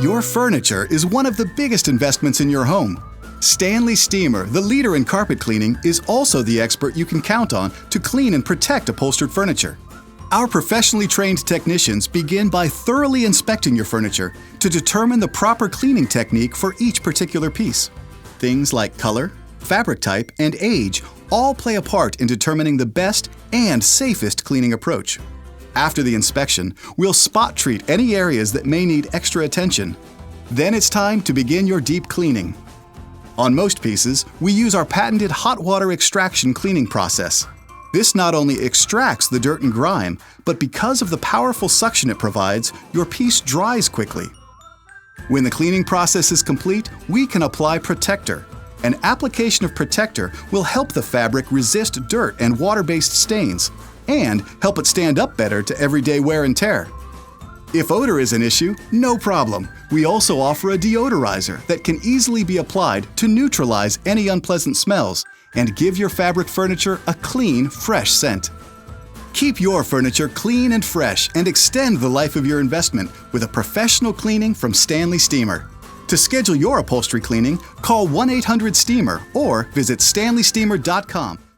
Your furniture is one of the biggest investments in your home. Stanley Steemer, the leader in carpet cleaning, is also the expert you can count on to clean and protect upholstered furniture. Our professionally trained technicians begin by thoroughly inspecting your furniture to determine the proper cleaning technique for each particular piece. Things like color, fabric type, and age all play a part in determining the best and safest cleaning approach. After the inspection, we'll spot treat any areas that may need extra attention. Then it's time to begin your deep cleaning. On most pieces, we use our patented hot water extraction cleaning process. This not only extracts the dirt and grime, but because of the powerful suction it provides, your piece dries quickly. When the cleaning process is complete, we can apply Protector. An application of Protector will help the fabric resist dirt and water-based stains, and help it stand up better to everyday wear and tear. If odor is an issue, no problem. We also offer a deodorizer that can easily be applied to neutralize any unpleasant smells and give your fabric furniture a clean, fresh scent. Keep your furniture clean and fresh and extend the life of your investment with a professional cleaning from Stanley Steemer. To schedule your upholstery cleaning, call 1-800-STEAMER or visit stanleysteemer.com.